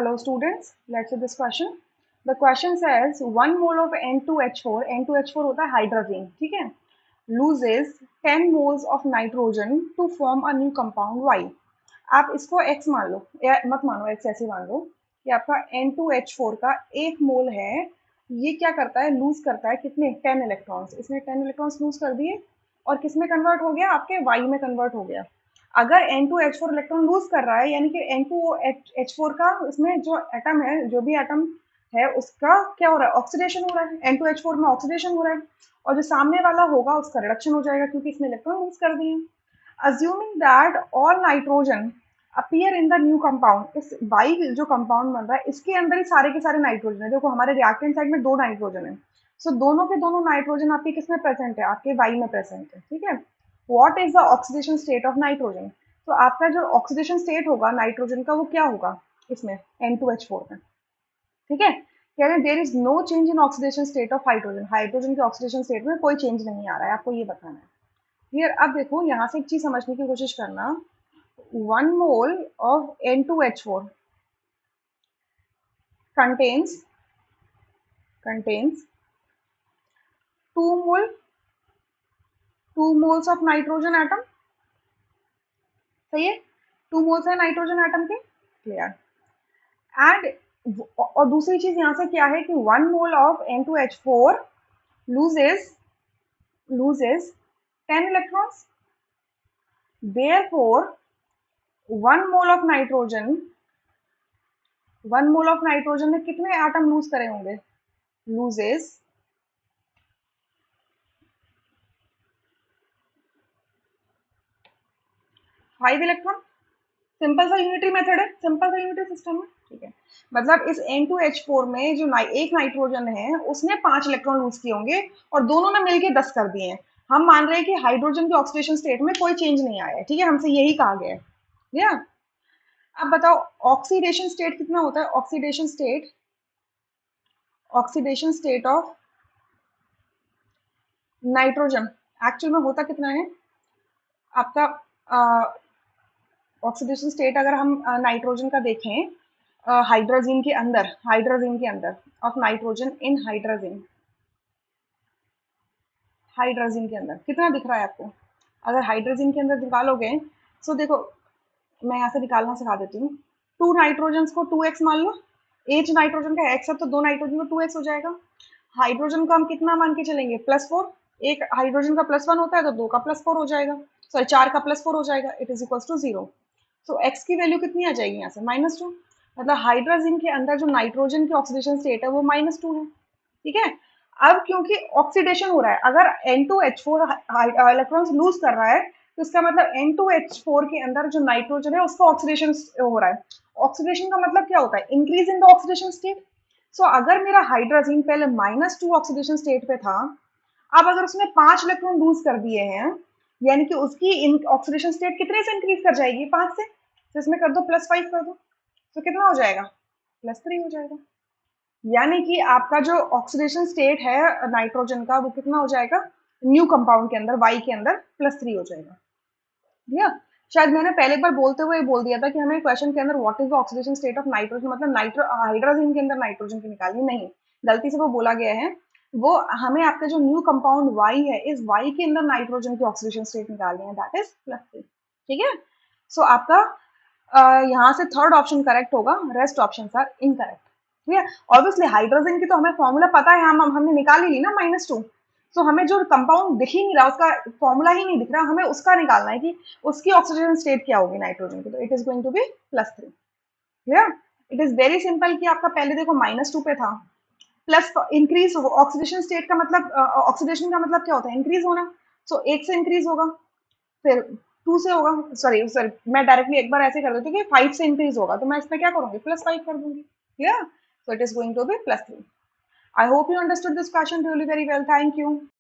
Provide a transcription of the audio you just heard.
Hello students, let's see this question. The question says 1 mole of N2H4, N2H4 होता है hydrogen, ठीक है, loses 10 moles of nitrogen to form a new compound Y. आप इसको X मान लो, या मत मानो X, ऐसे मान लो कि आपका N2H4 का 1 मोल है, ये क्या करता है, लूज करता है कितने 10 इलेक्ट्रॉन्स, इसने 10 इलेक्ट्रॉन्स लूज कर दिए और किस में कन्वर्ट हो गया, आपके Y में कन्वर्ट हो गया। अगर N2H4 इलेक्ट्रॉन लूज कर रहा है, यानी कि N2H4 का इसमें जो एटम है, जो भी एटम है उसका क्या हो रहा है, ऑक्सीडेशन हो रहा है, N2H4 में ऑक्सीडेशन हो रहा है, और जो सामने वाला होगा उसका रिडक्शन हो जाएगा क्योंकि इसने इलेक्ट्रॉन लूज कर दिए। Assuming that all nitrogen appear in the new compound, इस वाई जो कंपाउंड बन रहा है इसके अंदर ही सारे के सारे नाइट्रोजन है। देखो हमारे रिएक्टेंट साइड में 2 नाइट्रोजन है, सो दोनों के दोनों नाइट्रोजन आपके किसमें प्रेजेंट है, आपके वाई में प्रेजेंट है, ठीक है। What is the oxidation state of nitrogen, तो आपका जो ऑक्सीडेशन स्टेट होगा नाइट्रोजन का वो क्या होगा इसमें N2H4 में, ठीक है। कह रहे हैं there is no change in oxidation state of hydrogen, hydrogen के ऑक्सीडेशन स्टेट में कोई चेंज नहीं आ रहा है, आपको ये बताना है, क्लियर। अब देखो यहाँ से एक चीज समझने की कोशिश करना, 1 mole of N2H4 contains 2 moles of nitrogen atom, सही है, 2 मोल्स है नाइट्रोजन एटम के, क्लियर। एंड और दूसरी चीज यहाँ से क्या है कि 1 mole of N2H4 loses 10 electrons, therefore 1 mole of nitrogen में कितने एटम लूज करे होंगे, loses 5 इलेक्ट्रॉन। सिंपल सा यूनिटरी मेथड है, सिंपल सा यूनिटरी सिस्टम है, ठीक है। मतलब इस N2H4 में जो एक नाइट्रोजन है उसने 5 इलेक्ट्रॉन लूज किए होंगे और दोनों ने मिलके 10 कर दिए हैं। हम मान रहे हैं कि हाइड्रोजन के ऑक्सीडेशन स्टेट में कोई चेंज नहीं आया है, ठीक है, हमसे यही कहा गया है, या। अब बताओ ऑक्सीडेशन स्टेट कितना होता है, oxidation state of nitrogen actual में होता कितना है आपका, ऑक्सीडेशन स्टेट अगर हम नाइट्रोजन का देखें हाइड्रोजन के अंदर ऑफ नाइट्रोजन इन हाइड्रोजन के अंदर कितना दिख रहा है आपको, अगर हाइड्रोजन के अंदर निकालोगे, सो देखो मैं यहाँ से निकालना सिखा देती हूँ। 2 नाइट्रोजन को 2x मान लो, एच नाइट्रोजन का x है तो 2 नाइट्रोजन को 2x हो जाएगा। हाइड्रोजन को हम कितना मान के चलेंगे, +4, एक हाइड्रोजन का +1 होता है तो 2 का +4 हो जाएगा, सॉरी 4 का +4 हो जाएगा, इट इज इक्वल टू 0। तो x की वैल्यू कितनी आ जाएगी यहाँ से, -2, मतलब हाइड्रोजन के अंदर जो नाइट्रोजन की ऑक्सीडेशन स्टेट है वो -2 है, ठीक है। अब क्योंकि ऑक्सीडेशन हो रहा है, अगर N2H4 इलेक्ट्रॉन्स लूज कर रहा है तो इसका मतलब N2H4 के अंदर जो नाइट्रोजन है उसका ऑक्सीडेशन हो रहा है। ऑक्सीडेशन का मतलब क्या होता है, increase in the oxidation state. So अगर मेरा हाइड्रोजन पहले -2 ऑक्सीडेशन स्टेट पे था, अब अगर उसने 5 इलेक्ट्रॉन लूज कर दिए हैं, यानी कि उसकी ऑक्सीडेशन स्टेट कितने से इंक्रीज कर जाएगी, 5 से, तो इसमें कर दो +5 कर दो, तो कितना हो जाएगा, +3 हो जाएगा। यानी कि आपका जो ऑक्सीडेशन स्टेट है नाइट्रोजन का वो कितना हो जाएगा, न्यू कंपाउंड के अंदर वाई के अंदर +3 हो जाएगा, ठीक है। शायद मैंने पहले बार बोलते हुए बोल दिया था कि हमें क्वेश्चन के अंदर what is the oxidation state of nitrogen, मतलब हाइड्रोजन के अंदर नाइट्रोजन की निकालनी, नहीं, गलती से वो बोला गया है। वो हमें आपका जो न्यू कंपाउंड वाई है, इस वाई के अंदर नाइट्रोजन की ऑक्सीडेशन स्टेट निकालनी है, दैट इज +3, ठीक है। सो आपका यहाँ से थर्ड ऑप्शन करेक्ट होगा, रेस्ट ऑप्शन आर इनकरेक्ट, ठीक है। ऑब्वियसली हाइड्रोजन की तो हमें फॉर्मूला पता है, हमने निकाल ही ली ना -2, तो हमें जो कंपाउंड दिख ही नहीं रहा, उसका फॉर्मूला ही नहीं दिख रहा, हमें उसका निकालना है कि उसकी ऑक्सीडेशन स्टेट क्या होगी नाइट्रोजन की, तो it is going to be +3, clear. It is very simple कि आपका पहले देखो -2 पे था, प्लस इंक्रीज ऑक्सीडेशन स्टेट का मतलब, ऑक्सीडेशन का मतलब क्या होता है, इंक्रीज होना, सो 1 से इंक्रीज होगा, फिर 2 से होगा, सॉरी मैं डायरेक्टली एक बार ऐसे कर देती हूँ कि 5 से इंक्रीज होगा, तो मैं इसमें क्या करूंगी, +5 कर दूंगी, clear. So it is going to be +3। I hope you understood this question really very well. Thank you.